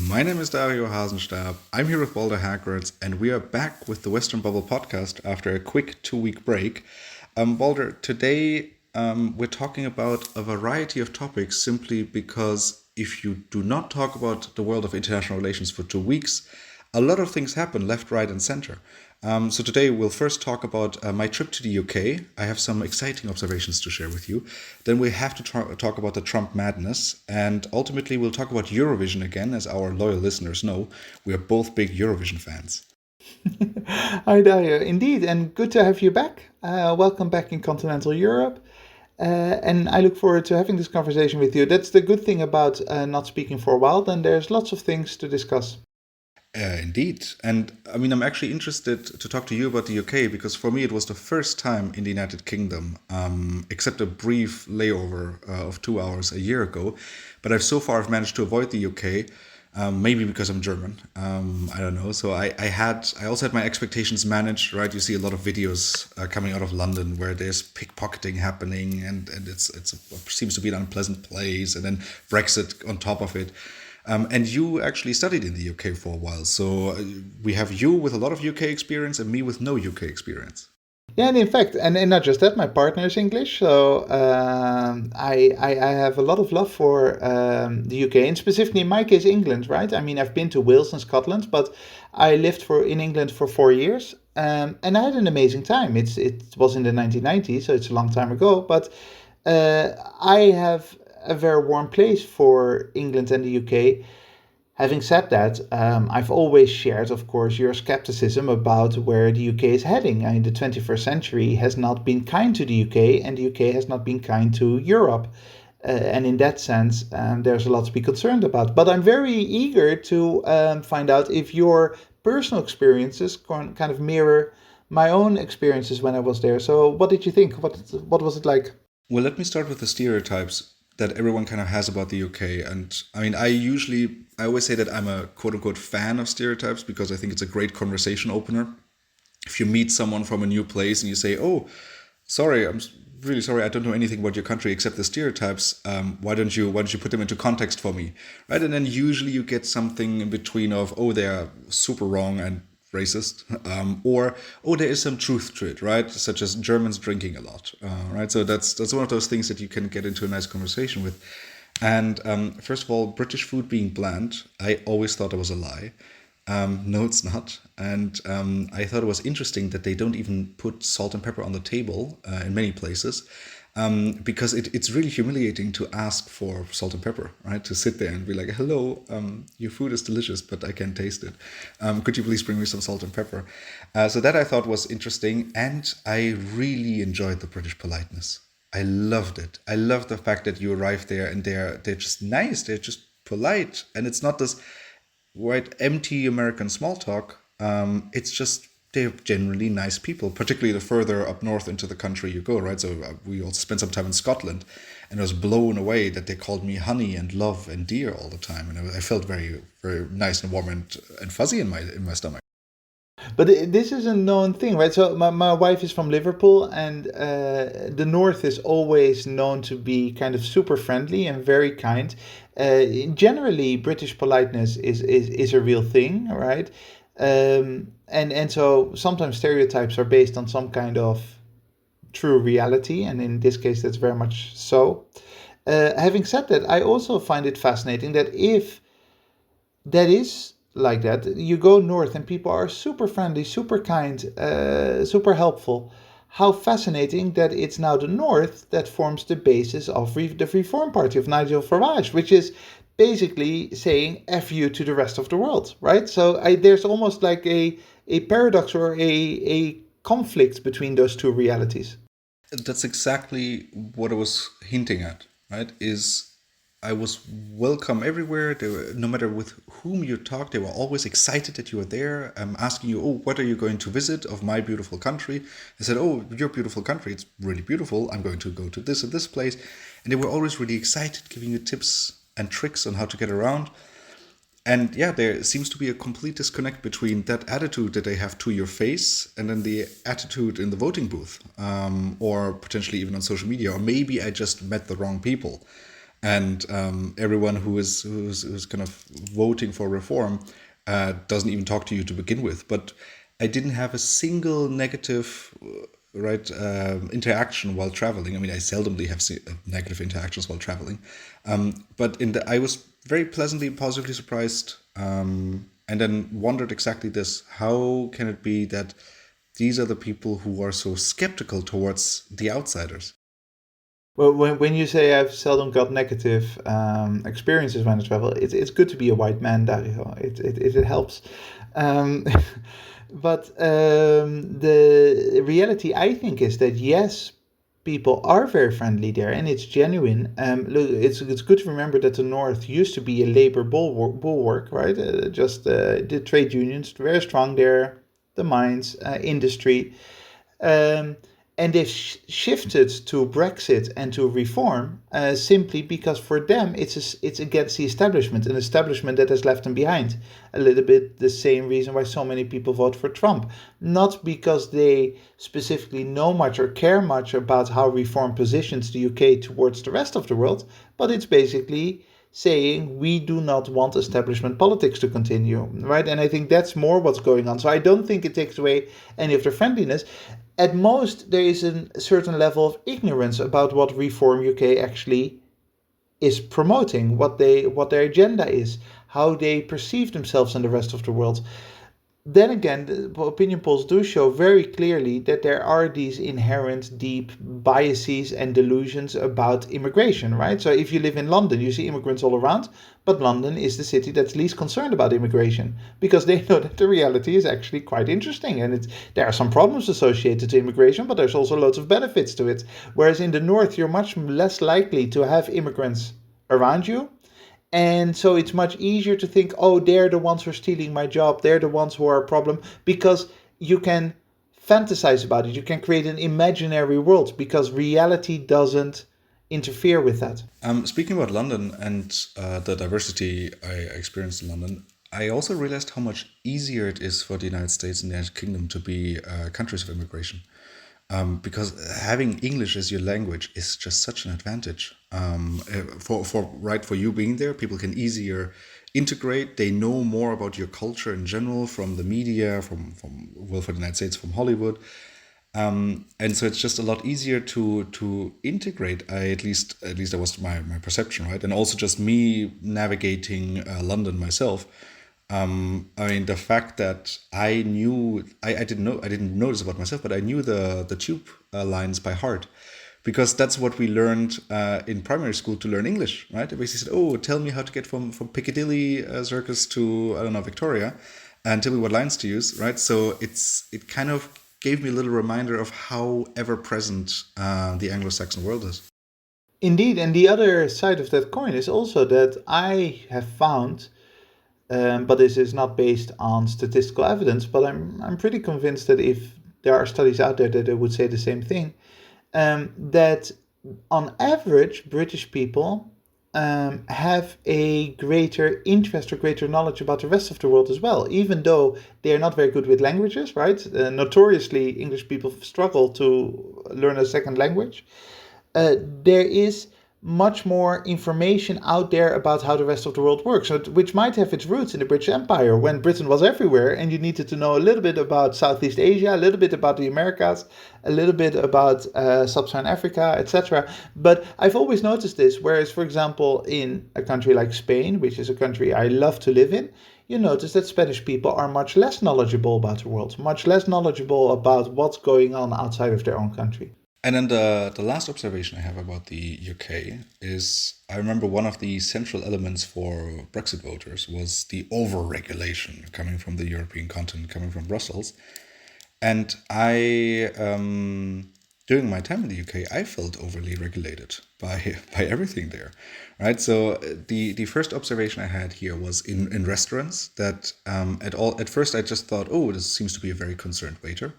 My name is Dario Hasenstab. I'm here with Balder Hagwards, and we are back with the Western Bubble podcast after a quick 2-week break. Balder, today we're talking about a variety of topics simply because if you do not talk about the world of international relations for 2 weeks, a lot of things happen left, right, and center. So today we'll first talk about my trip to the UK. I have some exciting observations to share with you. Then we have to talk about the Trump madness. And ultimately we'll talk about Eurovision again. As our loyal listeners know, we are both big Eurovision fans. Hi, Dario. Indeed, and good to have you back. Welcome back in continental Europe. And I look forward to having this conversation with you. That's the good thing about not speaking for a while. Then there's lots of things to discuss. Indeed. And I mean, I'm actually interested to talk to you about the UK because for me it was the first time in the United Kingdom, except a brief layover of 2 hours a year ago. But I've so far I've managed to avoid the UK, maybe because I'm German. I don't know. So I also had my expectations managed, right? You see a lot of videos coming out of London where there's pickpocketing happening and it seems to be an unpleasant place, and then Brexit on top of it. And you actually studied in the UK for a while. So we have you with a lot of UK experience and me with no UK experience. Yeah, and in fact, and not just that, my partner is English, so I have a lot of love for the UK, and specifically in my case, England, right? I mean, I've been to Wales and Scotland, but I lived in England for 4 years, and I had an amazing time. It was in the 1990s, so it's a long time ago, but I have a very warm place for England and the UK. Having said that, I've always shared, of course, your skepticism about where the UK is heading. I mean, the 21st century has not been kind to the UK, and the UK has not been kind to Europe. And in that sense, there's a lot to be concerned about. But I'm very eager to find out if your personal experiences kind of mirror my own experiences when I was there. So, what did you think? What was it like? Well, let me start with the stereotypes that everyone kind of has about the UK. And I mean, I always say that I'm a quote unquote fan of stereotypes because I think it's a great conversation opener. If you meet someone from a new place and you say, "Oh, sorry, really sorry, I don't know anything about your country except the stereotypes. Why don't you put them into context for me?" Right? And then usually you get something in between of, "Oh, they're super wrong and racist," or "Oh, there is some truth to it," right? Such as Germans drinking a lot, right? So that's one of those things that you can get into a nice conversation with. And first of all, British food being bland, I always thought it was a lie. No, it's not. And I thought it was interesting that they don't even put salt and pepper on the table in many places, because it's really humiliating to ask for salt and pepper, right? To sit there and be like, "Hello, your food is delicious, but I can't taste it. Could you please bring me some salt and pepper?" So that I thought was interesting, and I really enjoyed the British politeness. I loved it. I love the fact that you arrive there and they're just nice. They're just polite, and it's not this right empty American small talk. It's just they're generally nice people, particularly the further up north into the country you go, right? So we also spent some time in Scotland, and I was blown away that they called me honey and love and dear all the time, and I felt very, very nice and warm and fuzzy in my stomach. But this is a known thing, right? So my wife is from Liverpool, and the North is always known to be kind of super friendly and very kind. Generally, British politeness is a real thing, right? And so sometimes stereotypes are based on some kind of true reality, and in this case, that's very much so. Having said that, I also find it fascinating that if that is like that. You go north and people are super friendly, super kind, super helpful. How fascinating that it's now the north that forms the basis of the Reform Party of Nigel Farage, which is basically saying F you to the rest of the world, right? So there's almost like a paradox or a conflict between those two realities. That's exactly what I was hinting at, right? Is I was welcome everywhere. No matter with whom you talked, they were always excited that you were there. Asking you, "Oh, what are you going to visit of my beautiful country?" I said, "Oh, your beautiful country, it's really beautiful. I'm going to go to this and this place." And they were always really excited, giving you tips and tricks on how to get around. And yeah, there seems to be a complete disconnect between that attitude that they have to your face and then the attitude in the voting booth, or potentially even on social media. Or maybe I just met the wrong people. and everyone who's kind of voting for reform doesn't even talk to you to begin with. But I didn't have a single negative interaction while traveling. I mean, I seldomly have negative interactions while traveling, but I was very pleasantly, positively surprised, and then wondered exactly this: how can it be that these are the people who are so skeptical towards the outsiders? Well, when you say I've seldom got negative experiences when I travel, it's good to be a white man, Dario. It helps. Um, but the reality, I think, is that yes, people are very friendly there, and it's genuine. Look, it's good to remember that the North used to be a labor bulwark, right? Just the trade unions very strong there, the mines, industry. Um, and they've shifted to Brexit and to reform simply because for them it's against the establishment, an establishment that has left them behind. A little bit the same reason why so many people vote for Trump. Not because they specifically know much or care much about how reform positions the UK towards the rest of the world, but it's basically saying we do not want establishment politics to continue, right? And I think that's more what's going on. So I don't think it takes away any of their friendliness. At most, there is a certain level of ignorance about what Reform UK actually is promoting, what their agenda is, how they perceive themselves in the rest of the world. Then again, the opinion polls do show very clearly that there are these inherent deep biases and delusions about immigration, right? So if you live in London, you see immigrants all around, but London is the city that's least concerned about immigration because they know that the reality is actually quite interesting and there are some problems associated to immigration, but there's also loads of benefits to it. Whereas in the north, you're much less likely to have immigrants around you, and so it's much easier to think, oh, they're the ones who are stealing my job. They're the ones who are a problem because you can fantasize about it. You can create an imaginary world because reality doesn't interfere with that. Speaking about London and the diversity I experienced in London, I also realized how much easier it is for the United States and the United Kingdom to be countries of immigration. Because having English as your language is just such an advantage. For you being there, people can easier integrate. They know more about your culture in general from the media, for the United States, from Hollywood. And so it's just a lot easier to integrate. At least that was my perception, right? And also just me navigating London myself. I mean, the fact that I didn't notice about myself, but I knew the tube lines by heart, because that's what we learned in primary school to learn English, right? They basically said, "Oh, tell me how to get from Piccadilly Circus to, I don't know, Victoria, and tell me what lines to use," right? So it kind of gave me a little reminder of how ever present the Anglo-Saxon world is. Indeed, and the other side of that coin is also that I have found, but this is not based on statistical evidence, but I'm pretty convinced that if there are studies out there that they would say the same thing, that on average, British people have a greater interest or greater knowledge about the rest of the world as well, even though they are not very good with languages, right? Notoriously, English people struggle to learn a second language. There is much more information out there about how the rest of the world works, which might have its roots in the British Empire when Britain was everywhere and you needed to know a little bit about Southeast Asia, a little bit about the Americas, a little bit about Sub-Saharan Africa, etc. But I've always noticed this, whereas, for example, in a country like Spain, which is a country I love to live in, you notice that Spanish people are much less knowledgeable about the world, much less knowledgeable about what's going on outside of their own country. And then the last observation I have about the UK is I remember one of the central elements for Brexit voters was the over-regulation coming from the European continent, coming from Brussels. And during my time in the UK, I felt overly regulated by everything there, right? So the first observation I had here was in restaurants that at first I just thought, oh, this seems to be a very concerned waiter.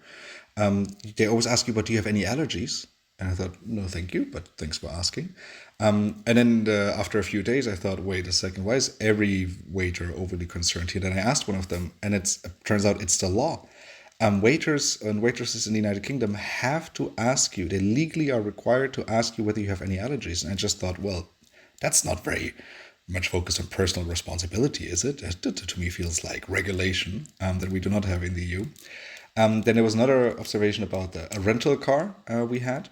They always ask you, but do you have any allergies? And I thought, no, thank you, but thanks for asking. And then after a few days, I thought, wait a second, why is every waiter overly concerned here? Then I asked one of them, and it turns out it's the law. Waiters and waitresses in the United Kingdom have to ask you, they legally are required to ask you whether you have any allergies. And I just thought, well, That's not very much focused on personal responsibility, is it? That to me feels like regulation that we do not have in the EU. Then there was another observation about a rental car we had,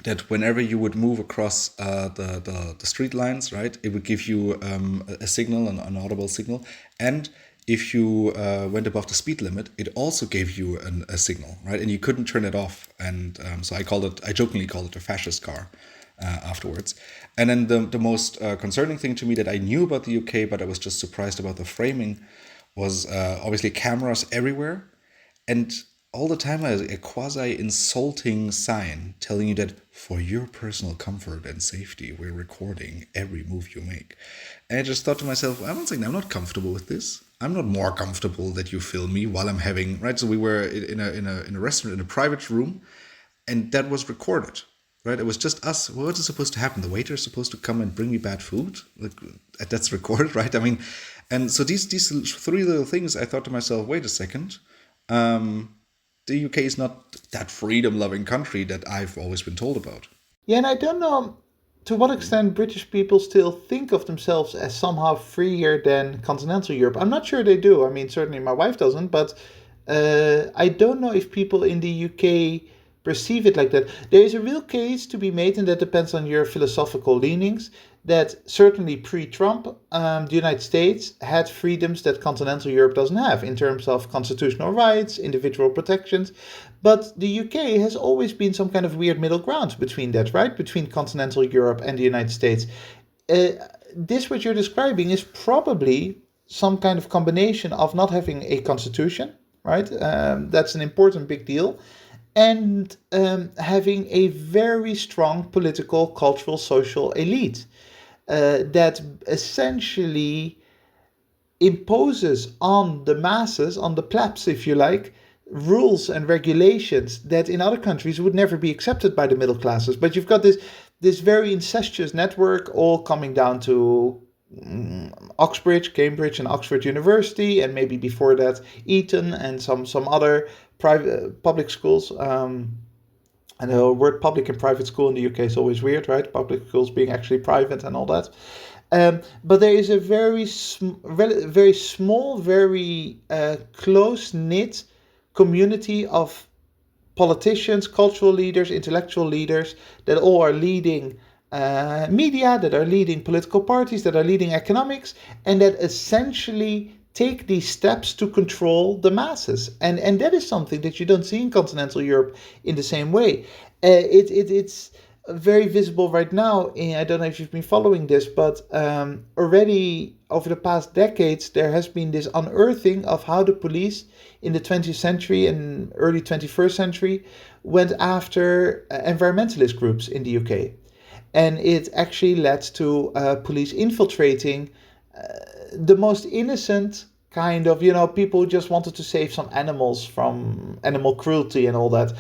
that whenever you would move across the street lines, right, it would give you a signal, an audible signal. And if you went above the speed limit, it also gave you a signal, right? And you couldn't turn it off. And so I jokingly called it a fascist car afterwards. And then the most concerning thing to me that I knew about the UK, but I was just surprised about the framing, was obviously cameras everywhere. And all the time a quasi insulting sign telling you that for your personal comfort and safety, we're recording every move you make. And I just thought to myself, I don't think I'm not comfortable with this. I'm not more comfortable that you film me while I'm having, right? So we were in a restaurant, in a private room, and that was recorded, right? It was just us. What is supposed to happen? The waiter is supposed to come and bring me bad food? Like, that's recorded, right? I mean, and so these three little things, I thought to myself, wait a second. The UK is not that freedom-loving country that I've always been told about. Yeah, and I don't know to what extent British people still think of themselves as somehow freer than continental Europe. I'm not sure they do. I mean, certainly my wife doesn't, but I don't know if people in the UK perceive it like that. There is a real case to be made, and that depends on your philosophical leanings, that certainly pre-Trump, the United States had freedoms that continental Europe doesn't have in terms of constitutional rights, individual protections. But the UK has always been some kind of weird middle ground between that, right? Between continental Europe and the United States. Uh, this, what you're describing, is probably some kind of combination of not having a constitution, right? That's an important big deal. And having a very strong political, cultural, social elite that essentially imposes on the masses, on the plebs, if you like, rules and regulations that in other countries would never be accepted by the middle classes. But you've got this very incestuous network all coming down to Oxbridge, Cambridge, and Oxford University, and maybe before that Eton and some other private public schools. And the word public and private school in the UK is always weird, right? Public schools being actually private and all that. But there is a very small, very close knit community of politicians, cultural leaders, intellectual leaders that all are leading media, that are leading political parties, that are leading economics, and that essentially take these steps to control the masses. And that is something that you don't see in continental Europe in the same way. It's very visible right now. I don't know if you've been following this, but already over the past decades, there has been this unearthing of how the police in the 20th century and early 21st century went after environmentalist groups in the UK. And it actually led to police infiltrating the most innocent kind of, people who just wanted to save some animals from animal cruelty and all that.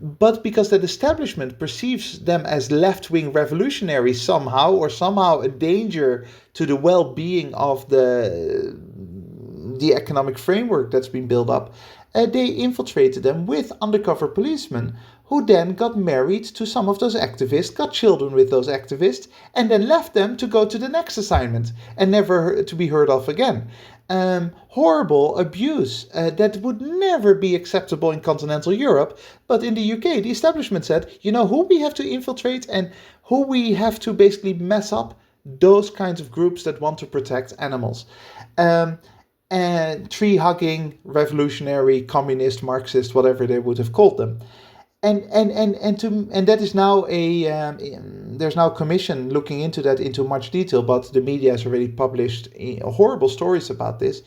But because that establishment perceives them as left-wing revolutionaries somehow, or somehow a danger to the well-being of the economic framework that's been built up, they infiltrated them with undercover policemen who then got married to some of those activists, got children with those activists, and then left them to go to the next assignment and never to be heard of again. Horrible abuse that would never be acceptable in continental Europe, but in the UK, the establishment said, who we have to infiltrate and who we have to basically mess up? Those kinds of groups that want to protect animals. And tree-hugging, revolutionary, communist, Marxist, whatever they would have called them. And that is now there's now a commission looking into that into much detail, but the media has already published horrible stories about this.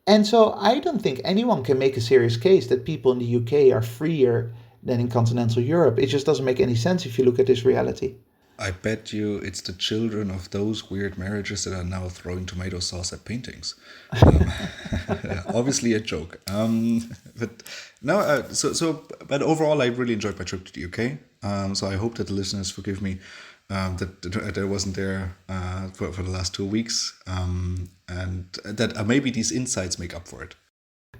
And so I don't think anyone can make a serious case that people in the UK are freer than in continental Europe. It just doesn't make any sense if you look at this reality. I bet you it's the children of those weird marriages that are now throwing tomato sauce at paintings. Obviously a joke. But no, but overall, I really enjoyed my trip to the UK. So I hope that the listeners forgive me that I wasn't there for the last 2 weeks, and that maybe these insights make up for it.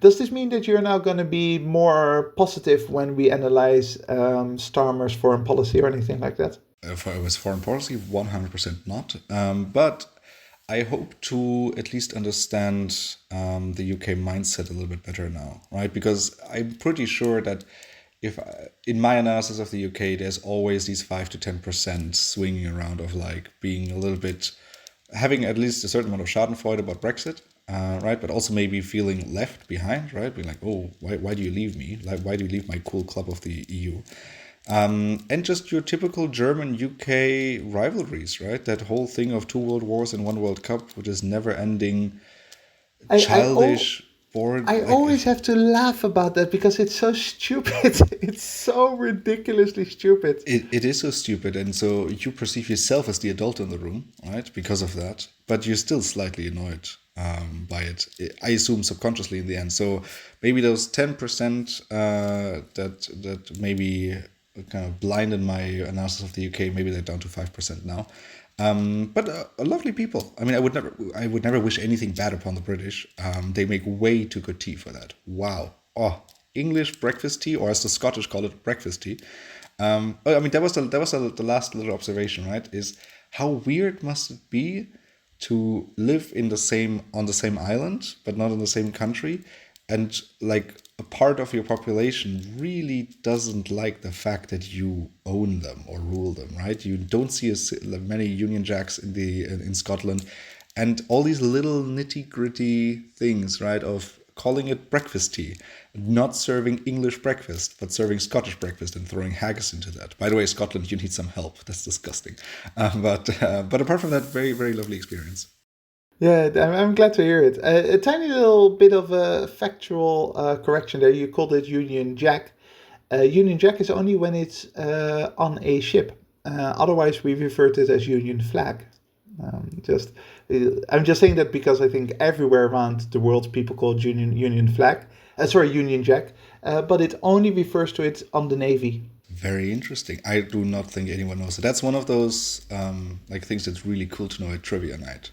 Does this mean that you're now going to be more positive when we analyze Starmer's foreign policy or anything like that? For it was foreign policy, 100% not. But I hope to at least understand the UK mindset a little bit better now, right? Because I'm pretty sure that if in my analysis of the UK, there's always these 5 to 10% swinging around of like being a little bit having at least a certain amount of Schadenfreude about Brexit, right? But also maybe feeling left behind, right? Being like, oh, why do you leave me? Like, why do you leave my cool club of the EU? And just your typical German UK rivalries, right? That whole thing of 2 world wars and 1 World Cup, which is never ending, I, I, al- childish, bored. I Like, always have to laugh about that because it's so stupid. It's so ridiculously stupid. it is so stupid. And so you perceive yourself as the adult in the room, right? Because of that. But you're still slightly annoyed by it. I assume subconsciously in the end. So maybe those 10% that maybe kind of blinded my analysis of the UK, maybe they're down to 5% now. But lovely people. I mean, I would never wish anything bad upon the British. They make way too good tea for that. Wow. Oh, English breakfast tea, or as the Scottish call it, breakfast tea. I mean, the last little observation, right? Is how weird must it be to live in the same on the same island, but not in the same country, and like a part of your population really doesn't like the fact that you own them or rule them, right? You don't see many Union Jacks in Scotland, and all these little nitty gritty things, right? Of calling it breakfast tea, not serving English breakfast, but serving Scottish breakfast and throwing haggis into that. By the way, Scotland, you need some help. That's disgusting. But apart from that, very very lovely experience. Yeah, I'm glad to hear it. A tiny little bit of a factual correction there. You called it Union Jack. Union Jack is only when it's on a ship. Otherwise, we refer to it as Union Flag. Just, I'm just saying that because I think everywhere around the world people call it Union Flag. Sorry, Union Jack. But it only refers to it on the Navy. Very interesting. I do not think anyone knows it. That's one of those like things that's really cool to know at trivia night.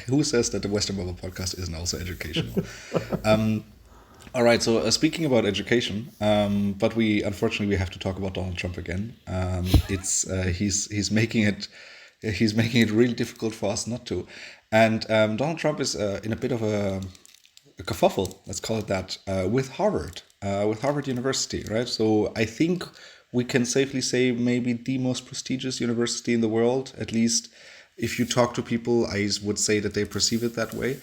Who says that the Western Bubble podcast isn't also educational? All right. So speaking about education, but we unfortunately we have to talk about Donald Trump again. It's he's making it really difficult for us not to. And Donald Trump is in a bit of a kerfuffle, let's call it that, with Harvard University, right? So I think we can safely say maybe the most prestigious university in the world, at least if you talk to people, I would say that they perceive it that way.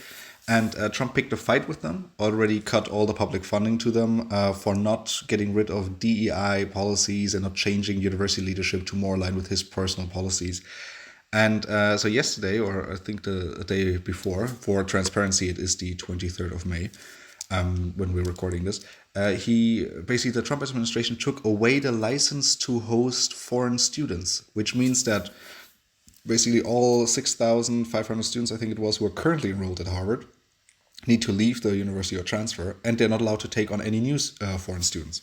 And Trump picked a fight with them, already cut all the public funding to them for not getting rid of DEI policies and not changing university leadership to more align with his personal policies. And so yesterday, or I think the day before, for transparency, it is the 23rd of May, when we're recording this, the Trump administration took away the license to host foreign students, which means that basically all 6,500 students, I think it was, who are currently enrolled at Harvard, need to leave the university or transfer, and they're not allowed to take on any new foreign students.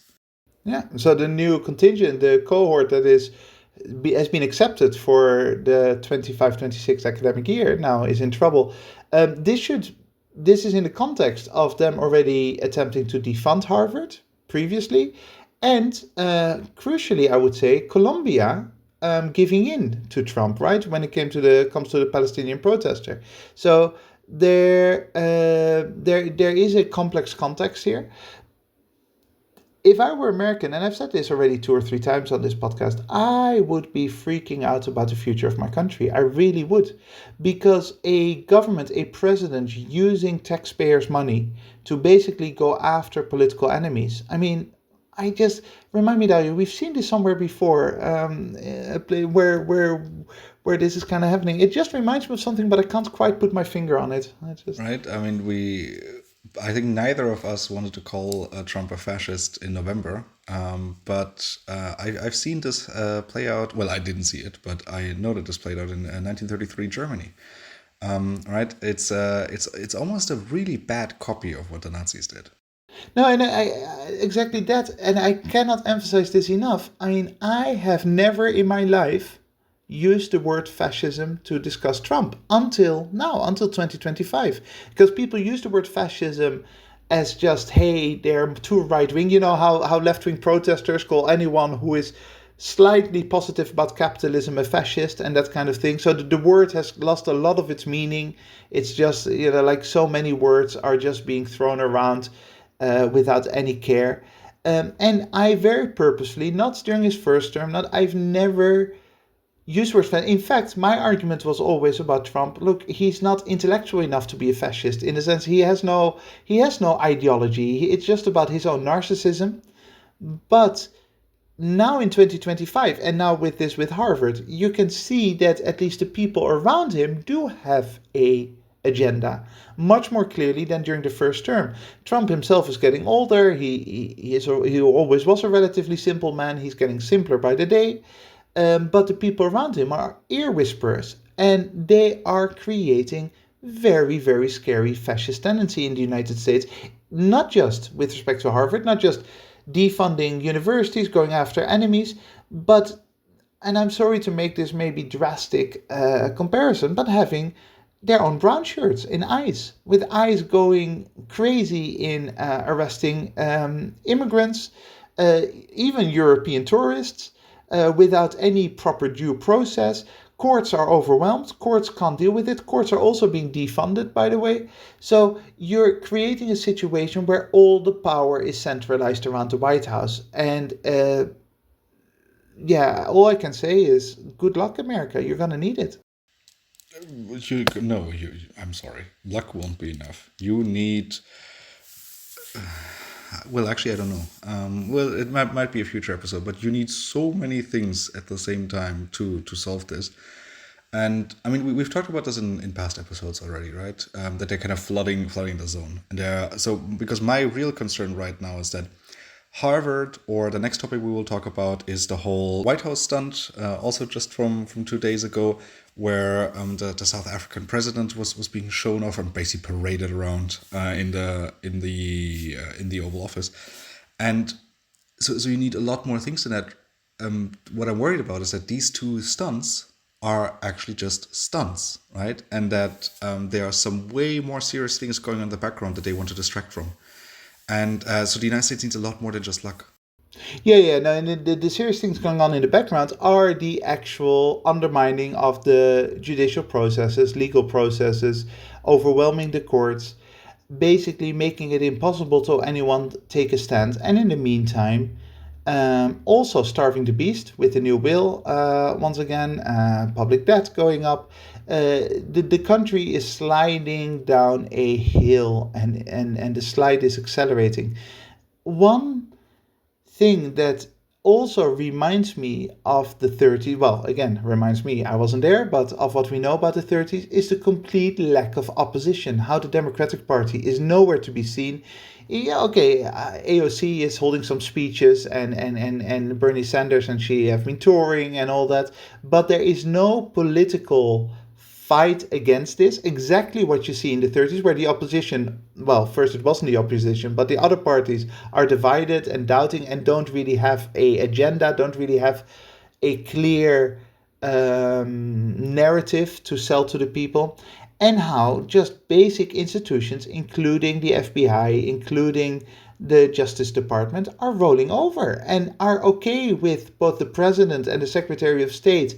Yeah. So the new contingent, the cohort that has been accepted for the 25-26 academic year now is in trouble. This is in the context of them already attempting to defund Harvard previously, and crucially, I would say, Colombia giving in to Trump, right, when it comes to the Palestinian protester. So there is a complex context here. If I were American, and I've said this already 2 or 3 times on this podcast, I would be freaking out about the future of my country. I really would. Because a government, a president using taxpayers' money to basically go after political enemies. I mean, I just remind me, Dario, we've seen this somewhere before, a play where this is kind of happening. It just reminds me of something, but I can't quite put my finger on it. Right? I mean, I think neither of us wanted to call Trump a fascist in November, but I've seen this play out. Well, I didn't see it, but I know that this played out in 1933 Germany. Right? It's almost a really bad copy of what the Nazis did. No, and exactly that. And I cannot emphasize this enough. I mean, I have never in my life used the word fascism to discuss Trump until now, until 2025. Because people use the word fascism as just, hey, they're too right wing. You know how left wing protesters call anyone who is slightly positive about capitalism, a fascist, and that kind of thing. So the word has lost a lot of its meaning. It's just, like so many words are just being thrown around without any care. And I very purposely, not during his first term, not I've never used words. In fact, my argument was always about Trump. Look, he's not intellectual enough to be a fascist. In the sense, he has no ideology. It's just about his own narcissism. But now in 2025, and now with this with Harvard, you can see that at least the people around him do have a agenda much more clearly than during the first term. Trump himself is getting older. He always was a relatively simple man. He's getting simpler by the day. But the people around him are ear whisperers, and they are creating very, very scary fascist tendency in the United States, not just with respect to Harvard, not just defunding universities, going after enemies, but, and I'm sorry to make this maybe drastic comparison, but having their own brown shirts in ICE, with ICE going crazy in arresting immigrants, even European tourists, without any proper due process. Courts are overwhelmed. Courts can't deal with it. Courts are also being defunded, by the way. So you're creating a situation where all the power is centralized around the White House. And yeah, all I can say is good luck, America. You're going to need it. No, I'm sorry. Luck won't be enough. You need. Well, actually, I don't know. Well, it might be a future episode, but you need so many things at the same time to solve this. And I mean, we've talked about this in past episodes already, right? That they're kind of flooding the zone. And so because my real concern right now is that Harvard, or the next topic we will talk about, is the whole White House stunt, also just from 2 days ago, where the South African president was being shown off and basically paraded around in the Oval Office, and so you need a lot more things than that. What I'm worried about is that these two stunts are actually just stunts, right? And that there are some way more serious things going on in the background that they want to distract from. And so the United States needs a lot more than just luck. Yeah. No, and the serious things going on in the background are the actual undermining of the judicial processes, legal processes, overwhelming the courts, basically making it impossible to anyone take a stand. And in the meantime, also starving the beast with the new bill, once again, public debt going up. The country is sliding down a hill, and the slide is accelerating. One thing that also reminds me of the 30s, well, again, reminds me, I wasn't there, but of what we know about the 30s, is the complete lack of opposition. How the Democratic Party is nowhere to be seen. Yeah, okay, AOC is holding some speeches, and Bernie Sanders and she have been touring and all that, but there is no political fight against this. Exactly what you see in the 30s, where the opposition, well, first it wasn't the opposition, but the other parties are divided and doubting and don't really have a agenda, don't really have a clear narrative to sell to the people. And how just basic institutions, including the FBI, including the Justice Department, are rolling over and are okay with both the President and the Secretary of State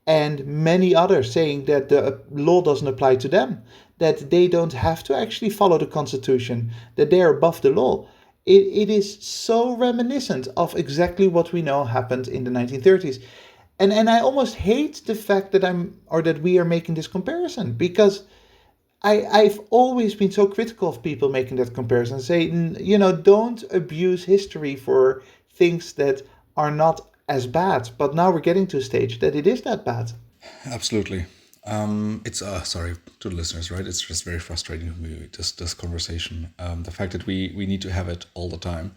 and many others saying that the law doesn't apply to them, that they don't have to actually follow the Constitution, that they are above the law. It is so reminiscent of exactly what we know happened in the 1930s. And I almost hate the fact that we are making this comparison, because I've always been so critical of people making that comparison, saying, don't abuse history for things that are not as bad. But now we're getting to a stage that it is that bad. Absolutely. It's sorry to the listeners, right? It's just very frustrating to me, this conversation. The fact that we need to have it all the time.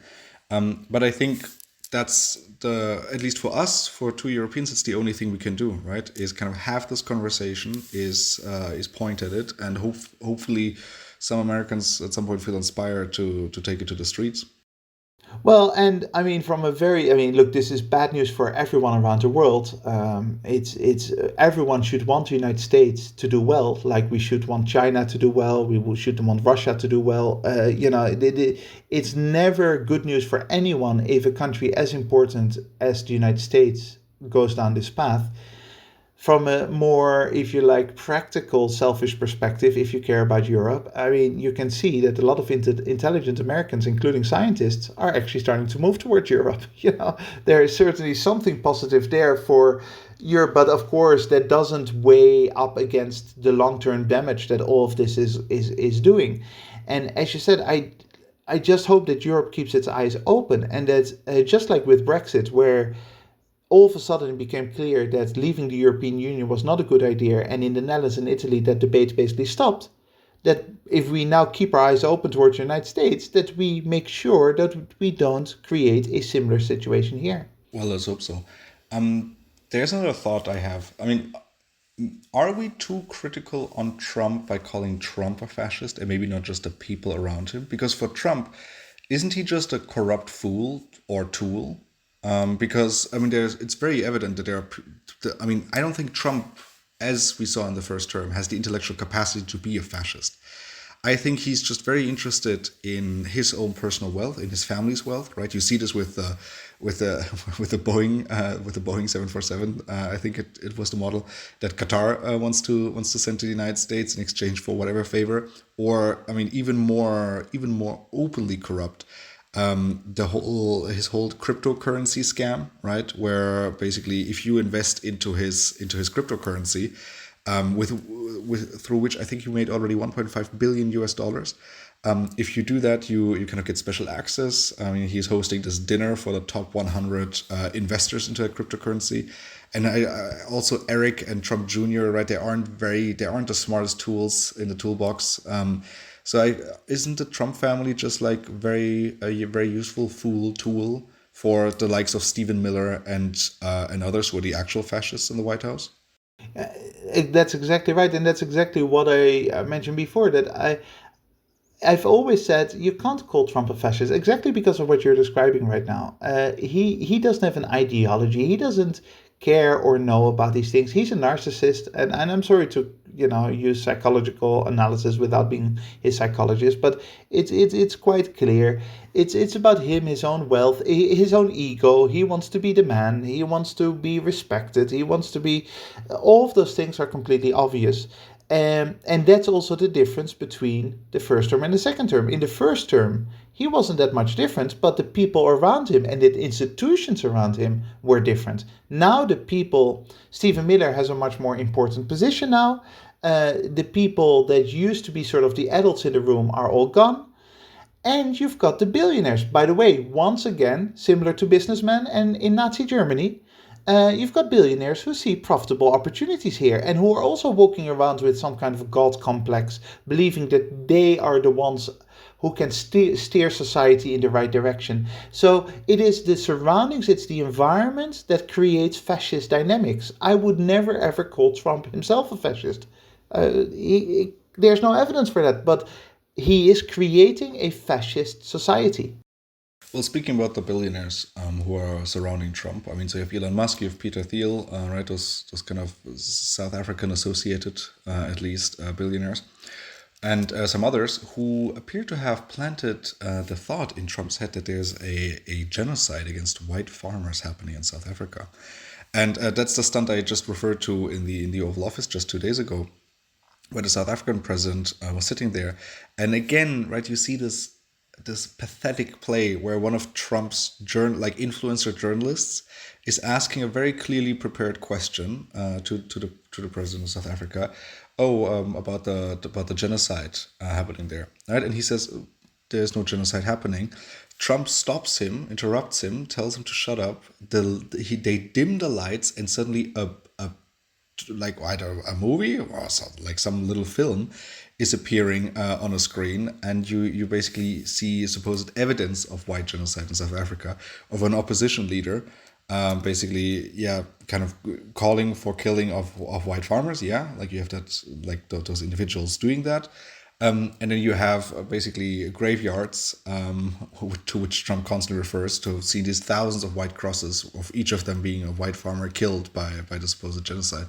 But I think that's at least for us, for two Europeans, it's the only thing we can do, right? Is kind of have this conversation, is point at it, and hopefully some Americans at some point feel inspired to take it to the streets. Well, and I mean, I mean, look, this is bad news for everyone around the world. It's everyone should want the United States to do well, like we should want China to do well, should want Russia to do well. It's never good news for anyone if a country as important as the United States goes down this path. From a more, if you like, practical, selfish perspective, if you care about Europe, I mean, you can see that a lot of intelligent Americans, including scientists, are actually starting to move towards Europe. There is certainly something positive there for Europe, but of course, that doesn't weigh up against the long-term damage that all of this is doing. And as you said, I just hope that Europe keeps its eyes open and that just like with Brexit, where all of a sudden it became clear that leaving the European Union was not a good idea, and in the Netherlands and Italy that debate basically stopped. That if we now keep our eyes open towards the United States, that we make sure that we don't create a similar situation here. Well, let's hope so. There's another thought I have. I mean, are we too critical on Trump by calling Trump a fascist and maybe not just the people around him? Because for Trump, isn't he just a corrupt fool or tool? Because I mean, it's very evident that there are. I mean, I don't think Trump, as we saw in the first term, has the intellectual capacity to be a fascist. I think he's just very interested in his own personal wealth, in his family's wealth, right? You see this with the with the Boeing 747. I think it was the model that Qatar wants to send to the United States in exchange for whatever favor, or I mean even more openly corrupt. The whole his whole cryptocurrency scam, right? Where basically if you invest into his cryptocurrency, with through which I think you made already 1.5 billion US dollars. If you do that, you kind of get special access. I mean, he's hosting this dinner for the top 100 investors into a cryptocurrency, and also Eric and Trump Jr. Right? They aren't the smartest tools in the toolbox. Isn't the Trump family just like a very useful fool tool for the likes of Stephen Miller and others who are the actual fascists in the White House? That's exactly right, and that's exactly what I mentioned before. I've always said you can't call Trump a fascist exactly because of what you're describing right now. He doesn't have an ideology. He doesn't care or know about these things. He's a narcissist, and I'm sorry to use psychological analysis without being his psychologist, but it's quite clear. It's about him, his own wealth, his own ego. He wants to be the man. He wants to be respected. He wants to be. All of those things are completely obvious. And that's also the difference between the first term and the second term. In the first term, he wasn't that much different, but the people around him and the institutions around him were different. Now, Stephen Miller has a much more important position now. The people that used to be sort of the adults in the room are all gone. And you've got the billionaires. By the way, once again, similar to businessmen and in Nazi Germany, you've got billionaires who see profitable opportunities here and who are also walking around with some kind of god complex, believing that they are the ones who can steer society in the right direction. So it is the surroundings, it's the environment that creates fascist dynamics. I would never ever call Trump himself a fascist. There's no evidence for that, but he is creating a fascist society. Well, speaking about the billionaires who are surrounding Trump, I mean, so you have Elon Musk, you have Peter Thiel, right? Those kind of South African associated, at least, billionaires, and some others who appear to have planted the thought in Trump's head that there's a genocide against white farmers happening in South Africa, and that's the stunt I just referred to in the Oval Office just 2 days ago, where the South African president was sitting there, and again, right, you see this pathetic play where one of Trump's influencer journalists is asking a very clearly prepared question to the president of South Africa, about the genocide happening there, right? And he says there's no genocide happening. Trump stops him, interrupts him, tells him to shut up. They dim the lights, and suddenly like either a movie or some little film is appearing on a screen, and you basically see supposed evidence of white genocide in South Africa of an opposition leader, basically, yeah, kind of calling for killing of white farmers. Yeah, like you have that, like those individuals doing that. And then you have basically graveyards, to which Trump constantly refers to, see these thousands of white crosses, of each of them being a white farmer killed by the supposed genocide,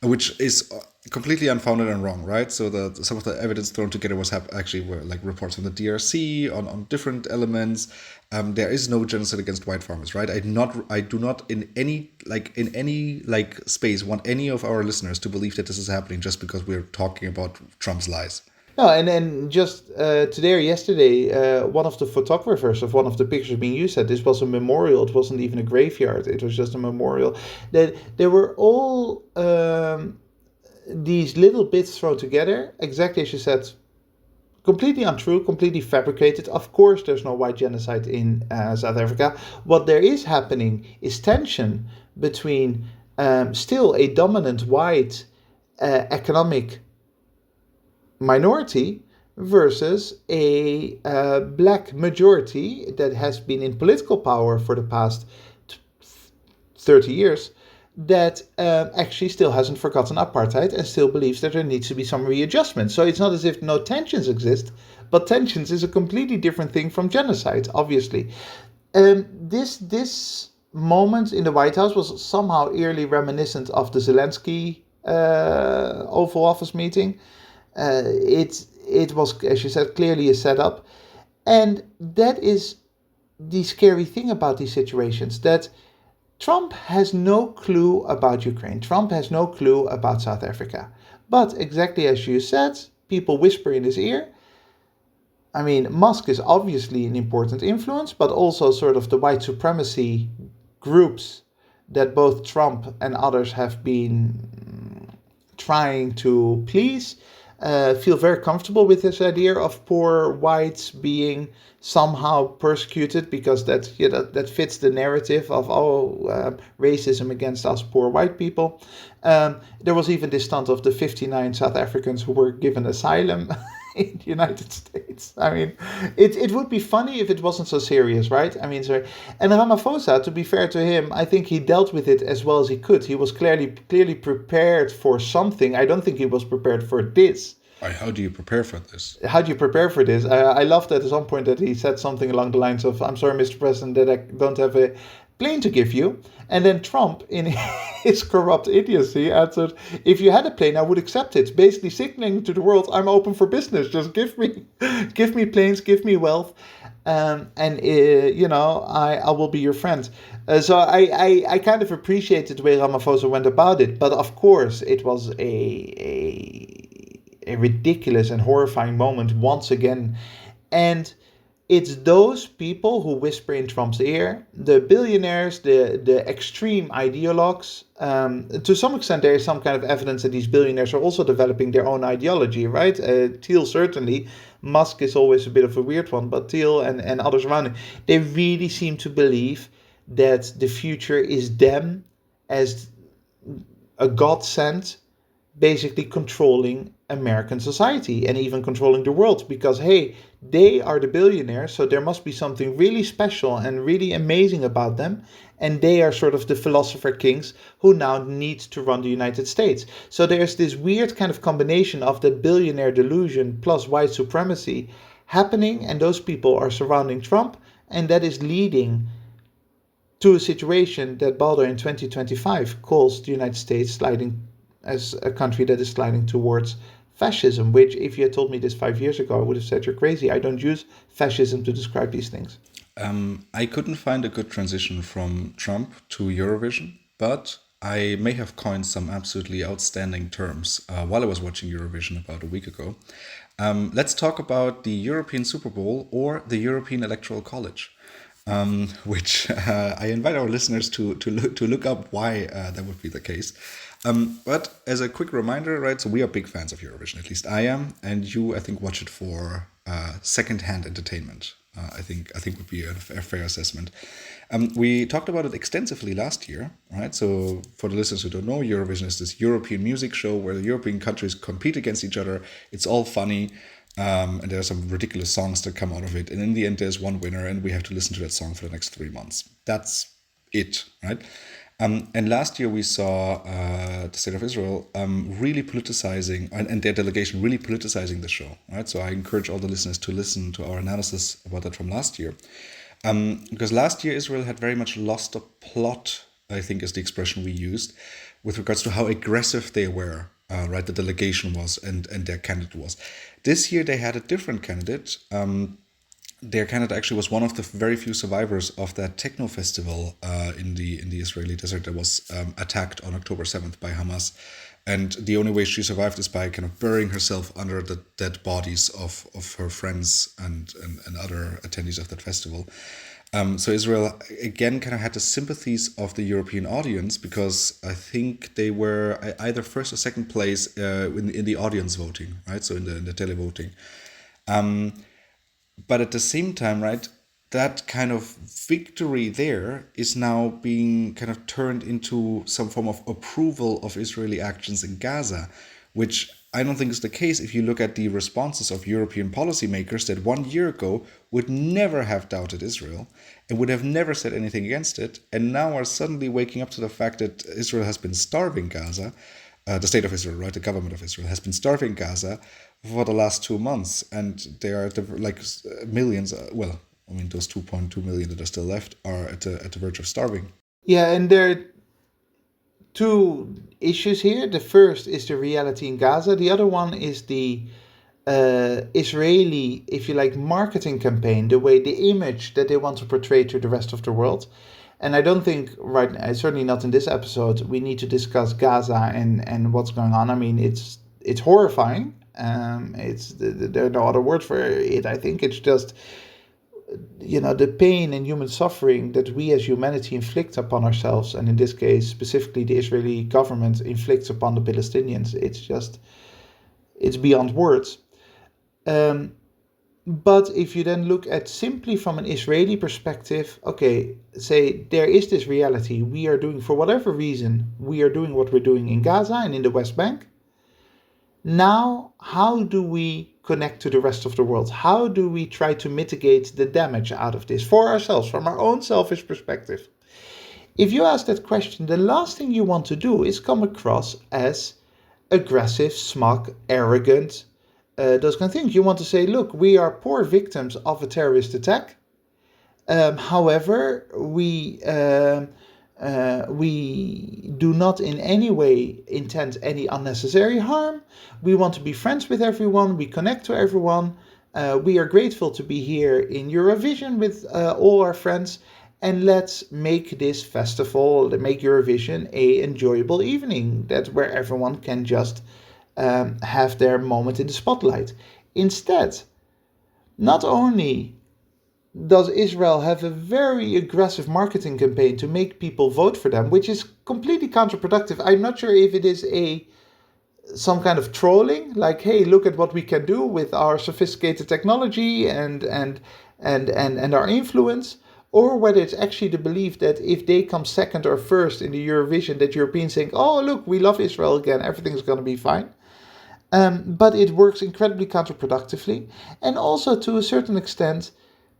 which is completely unfounded and wrong, right? So some of the evidence thrown together actually were like reports from the DRC on different elements. There is no genocide against white farmers, right? I do not in any space want any of our listeners to believe that this is happening just because we're talking about Trump's lies. No, and just today or yesterday, one of the photographers of one of the pictures being used said this was a memorial. It wasn't even a graveyard. It was just a memorial. That there were all these little bits thrown together, exactly as you said, completely untrue, completely fabricated. Of course, there's no white genocide in South Africa. What there is happening is tension between still a dominant white economic minority versus a black majority that has been in political power for the past 30 years that actually still hasn't forgotten apartheid and still believes that there needs to be some readjustment. So it's not as if no tensions exist, but tensions is a completely different thing from genocide, obviously. This moment in the White House was somehow eerily reminiscent of the Zelensky Oval Office meeting. It was, as you said, clearly a setup, and that is the scary thing about these situations, that Trump has no clue about Ukraine. Trump has no clue about South Africa. But exactly as you said, people whisper in his ear. I mean, Musk is obviously an important influence, but also sort of the white supremacy groups that both Trump and others have been trying to please feel very comfortable with this idea of poor whites being somehow persecuted because that fits the narrative of racism against us poor white people. There was even this stunt of the 59 South Africans who were given asylum in the United States. I mean, it would be funny if it wasn't so serious, right? I mean, sorry. And Ramaphosa, to be fair to him, I think he dealt with it as well as he could. He was clearly prepared for something. I don't think he was prepared for this. How do you prepare for this? How do you prepare for this? I loved that at some point that he said something along the lines of, "I'm sorry, Mr. President, that I don't have a plane to give you." And then Trump, in his corrupt idiocy, answered, "If you had a plane, I would accept it." Basically signaling to the world, "I'm open for business. Just give me planes, give me wealth, I will be your friend." So I kind of appreciated the way Ramaphosa went about it. But of course, it was a ridiculous and horrifying moment once again. And it's those people who whisper in Trump's ear, the billionaires, the extreme ideologues. To some extent, there is some kind of evidence that these billionaires are also developing their own ideology, right? Thiel certainly. Musk is always a bit of a weird one, but Thiel and others around him, they really seem to believe that the future is them as a godsend, basically controlling American society and even controlling the world, because hey, they are the billionaires, so there must be something really special and really amazing about them, and they are sort of the philosopher kings who now need to run the United States. So there's this weird kind of combination of the billionaire delusion plus white supremacy happening, and those people are surrounding Trump, and that is leading to a situation that Balder in 2025 calls the United States sliding as a country that is sliding towards fascism, which if you had told me this 5 years ago, I would have said you're crazy. I don't use fascism to describe these things. I couldn't find a good transition from Trump to Eurovision, but I may have coined some absolutely outstanding terms while I was watching Eurovision about a week ago. Let's talk about the European Super Bowl or the European Electoral College, which I invite our listeners to look up why that would be the case. But as a quick reminder, right, so we are big fans of Eurovision, at least I am, and you, I think, watch it for second-hand entertainment. I think would be a fair assessment. We talked about it extensively last year, right? So for the listeners who don't know, Eurovision is this European music show where the European countries compete against each other. It's all funny, and there are some ridiculous songs that come out of it. And in the end, there's one winner, and we have to listen to that song for the next 3 months. That's it, right? And last year we saw the state of Israel really politicizing, and their delegation really politicizing the show. Right, so I encourage all the listeners to listen to our analysis about that from last year, because last year Israel had very much lost the plot. I think is the expression we used, with regards to how aggressive they were. Right, the delegation was and their candidate was. This year they had a different candidate. Their candidate actually was one of the very few survivors of that techno festival in the Israeli desert that was attacked on October 7th by Hamas. And the only way she survived is by kind of burying herself under the dead bodies of her friends and other attendees of that festival. So Israel, again, kind of had the sympathies of the European audience, because I think they were either first or second place in the audience voting, right? So in the televoting. But at the same time, right, that kind of victory there is now being kind of turned into some form of approval of Israeli actions in Gaza, which I don't think is the case if you look at the responses of European policymakers that 1 year ago would never have doubted Israel and would have never said anything against it, and now are suddenly waking up to the fact that Israel has been starving Gaza. The state of Israel, right, the government of Israel has been starving Gaza for the last 2 months, and there are like millions. Well, I mean, those 2.2 million that are still left are at the verge of starving. Yeah, and there are two issues here. The first is the reality in Gaza. The other one is the Israeli, if you like, marketing campaign, the image that they want to portray to the rest of the world. And I don't think right now, certainly not in this episode, we need to discuss Gaza and what's going on. I mean, it's horrifying. There are no other words for it. I think it's just, the pain and human suffering that we as humanity inflict upon ourselves, and in this case specifically the Israeli government inflicts upon the Palestinians. It's beyond words. But if you then look at simply from an Israeli perspective, okay, say there is this reality. We are doing, for whatever reason, we are doing what we're doing in Gaza and in the West Bank. Now, how do we connect to the rest of the world? How do we try to mitigate the damage out of this for ourselves, from our own selfish perspective? If you ask that question, the last thing you want to do is come across as aggressive, smug, arrogant, those kind of things. You want to say, look, we are poor victims of a terrorist attack. However, we do not in any way intend any unnecessary harm. We want to be friends with everyone. We connect to everyone. We are grateful to be here in Eurovision with all our friends. And let's make this festival, make Eurovision a enjoyable evening, where everyone can just have their moment in the spotlight. Instead, not only does Israel have a very aggressive marketing campaign to make people vote for them, which is completely counterproductive. I'm not sure if it is some kind of trolling, like, hey, look at what we can do with our sophisticated technology and our influence, or whether it's actually the belief that if they come second or first in the Eurovision, that Europeans think, oh, look, we love Israel again, everything's going to be fine. But it works incredibly counterproductively. And also, to a certain extent,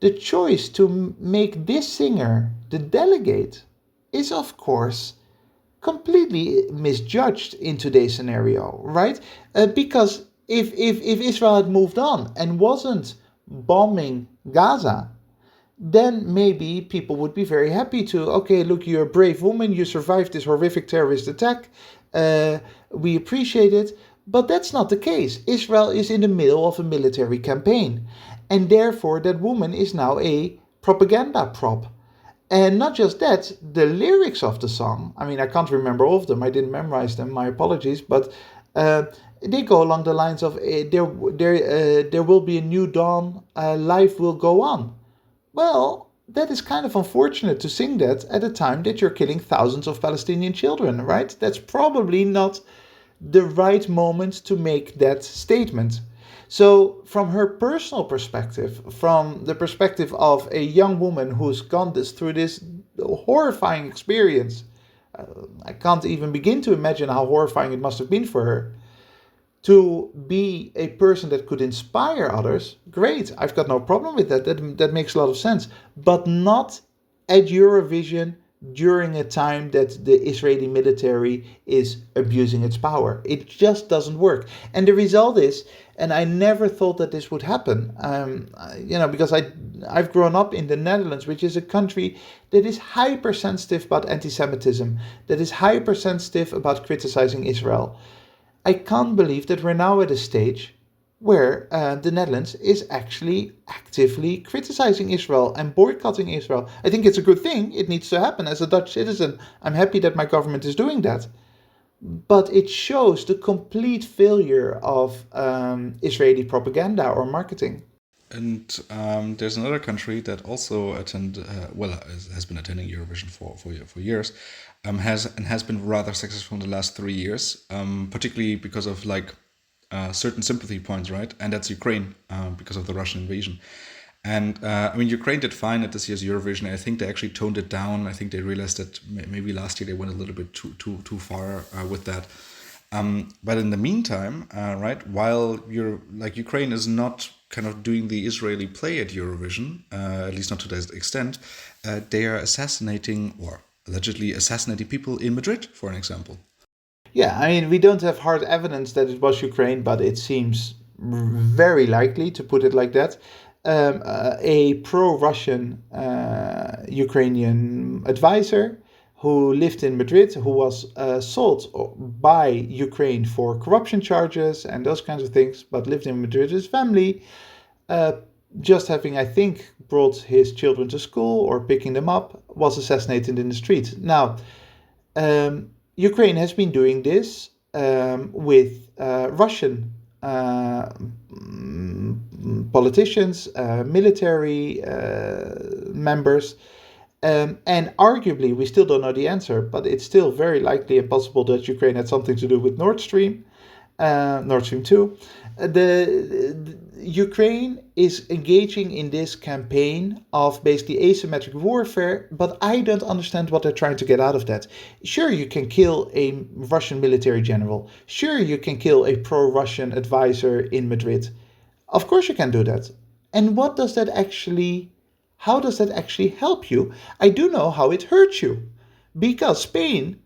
the choice to make this singer the delegate is, of course, completely misjudged in today's scenario, right? Because if Israel had moved on and wasn't bombing Gaza, then maybe people would be very happy to, okay, look, you're a brave woman, you survived this horrific terrorist attack, we appreciate it. But that's not the case. Israel is in the middle of a military campaign, and therefore that woman is now a propaganda prop. And not just that, the lyrics of the song, I mean, I can't remember all of them, I didn't memorize them, my apologies, but they go along the lines of there will be a new dawn, life will go on. Well, that is kind of unfortunate to sing that at a time that you're killing thousands of Palestinian children, right? That's probably not the right moment to make that statement. So from her personal perspective, from the perspective of a young woman who's gone through this horrifying experience, I can't even begin to imagine how horrifying it must have been for her, to be a person that could inspire others, great, I've got no problem with that. That makes a lot of sense. But not at Eurovision during a time that the Israeli military is abusing its power. It just doesn't work. And the result is, and I never thought that this would happen, because I've grown up in the Netherlands, which is a country that is hypersensitive about anti-Semitism, that is hypersensitive about criticizing Israel. I can't believe that we're now at a stage where the Netherlands is actually actively criticizing Israel and boycotting Israel. I think it's a good thing. It needs to happen. As a Dutch citizen, I'm happy that my government is doing that. But it shows the complete failure of Israeli propaganda or marketing. And there's another country that also has been attending Eurovision for years, has been rather successful in the last 3 years, particularly because of certain sympathy points, right? And that's Ukraine, because of the Russian invasion. And I mean, Ukraine did fine at this year's Eurovision. I think they actually toned it down. I think they realized that maybe last year they went a little bit too far with that. But in the meantime, right, while Ukraine is not kind of doing the Israeli play at Eurovision, at least not to that extent, they are assassinating or allegedly assassinating people in Madrid, for an example. Yeah, I mean, we don't have hard evidence that it was Ukraine, but it seems very likely, to put it like that. A pro Russian Ukrainian advisor who lived in Madrid, who was sold by Ukraine for corruption charges and those kinds of things, but lived in Madrid with his family, uh, just having, I think, brought his children to school or picking them up, was assassinated in the street. Now, Ukraine has been doing this with Russian politicians, military members, and arguably, we still don't know the answer, but it's still very likely and possible that Ukraine had something to do with Nord Stream 2. The Ukraine is engaging in this campaign of basically asymmetric warfare, but I don't understand what they're trying to get out of that. Sure, you can kill a Russian military general. Sure, you can kill a pro-Russian advisor in Madrid. Of course you can do that. And how does that actually help you? I do know how it hurts you. Because Spain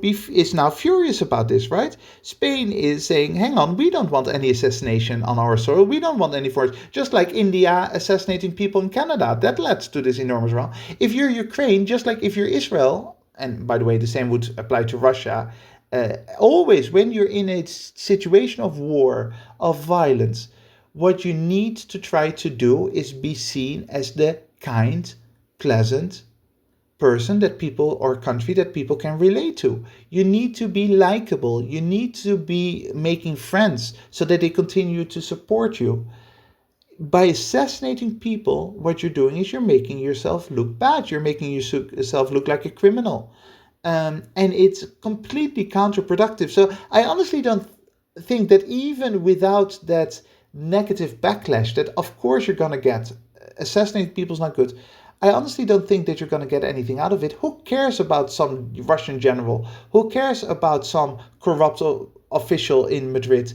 is now furious about this, right? Spain is saying, hang on, we don't want any assassination on our soil. We don't want any force. Just like India assassinating people in Canada. That led to this enormous wrong. If you're Ukraine, just like if you're Israel, and by the way, the same would apply to Russia, always when you're in a situation of war, of violence, what you need to try to do is be seen as the kind, pleasant person that people or country that people can relate to. You need to be likable. You need to be making friends so that they continue to support you. By assassinating people, what you're doing is you're making yourself look bad. You're making yourself look like a criminal. And it's completely counterproductive. So I honestly don't think that even without that negative backlash that of course you're going to get, assassinating people is not good. I honestly don't think that you're going to get anything out of it. Who cares about some Russian general? Who cares about some corrupt official in Madrid?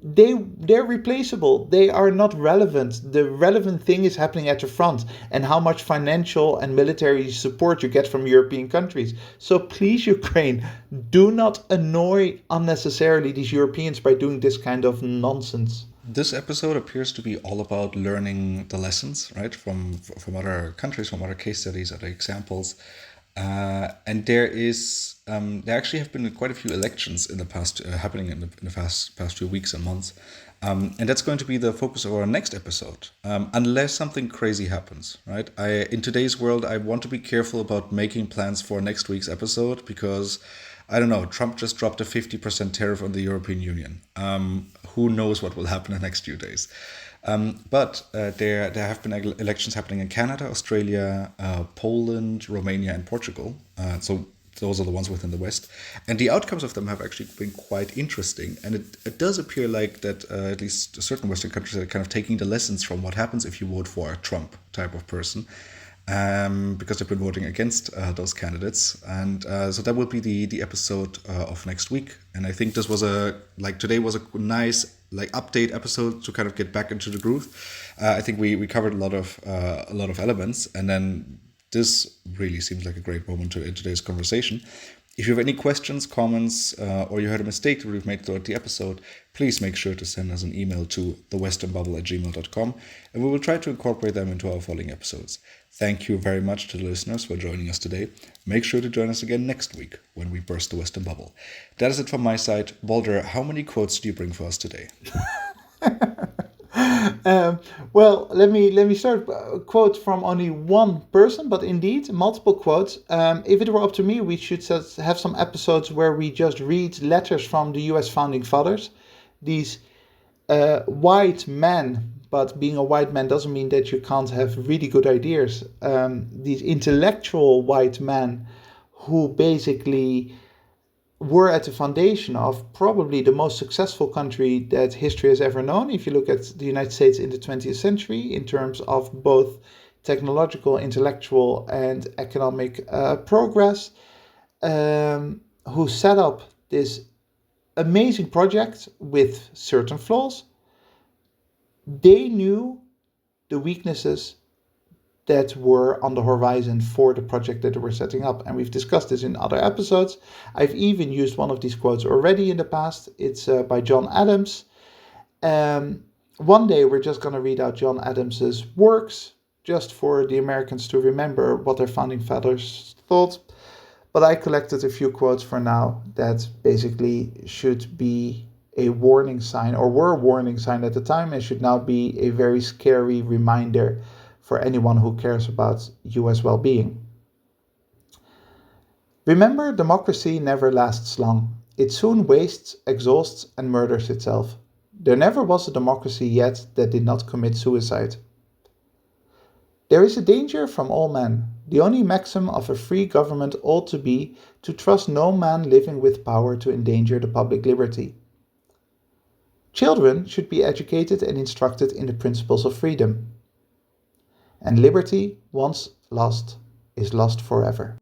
They're replaceable. They are not relevant. The relevant thing is happening at the front and how much financial and military support you get from European countries. So please, Ukraine, do not annoy unnecessarily these Europeans by doing this kind of nonsense. This episode appears to be all about learning the lessons, right, from other countries, from other case studies, other examples. And there actually have been quite a few elections in the past, happening in the past few weeks and months. And that's going to be the focus of our next episode, unless something crazy happens, right? In today's world, I want to be careful about making plans for next week's episode because, I don't know, Trump just dropped a 50% tariff on the European Union. Who knows what will happen in the next few days. But there have been elections happening in Canada, Australia, Poland, Romania, and Portugal. So those are the ones within the West. And the outcomes of them have actually been quite interesting. And it does appear like that at least certain Western countries are kind of taking the lessons from what happens if you vote for a Trump type of person. Because they've been voting against those candidates. And so that will be the episode of next week. And I think this was today was a nice update episode to kind of get back into the groove. I think we covered a lot of elements, and then this really seems like a great moment in today's conversation. If you have any questions, comments, or you had a mistake that we've made throughout the episode, please make sure to send us an email to thewesternbubble@gmail.com, and we will try to incorporate them into our following episodes. Thank you very much to the listeners for joining us today. Make sure to join us again next week when we burst the Western bubble. That is it from my side. Balder, how many quotes do you bring for us today? Well, let me start. Quote from only one person, but indeed multiple quotes. If it were up to me, we should have some episodes where we just read letters from the U.S. founding fathers. These white men, but being a white man doesn't mean that you can't have really good ideas. These intellectual white men who basically were at the foundation of probably the most successful country that history has ever known. If you look at the United States in the 20th century, in terms of both technological, intellectual, and economic progress, who set up this amazing project with certain flaws. They knew the weaknesses that were on the horizon for the project that they were setting up. And we've discussed this in other episodes. I've even used one of these quotes already in the past. It's by John Adams. One day we're just going to read out John Adams's works, just for the Americans to remember what their founding fathers thought. But I collected a few quotes for now that basically should be a warning sign, or were a warning sign at the time, and should now be a very scary reminder for anyone who cares about US well-being. Remember, democracy never lasts long. It soon wastes, exhausts, and murders itself. There never was a democracy yet that did not commit suicide. There is a danger from all men. The only maxim of a free government ought to be to trust no man living with power to endanger the public liberty. Children should be educated and instructed in the principles of freedom. And liberty, once lost, is lost forever.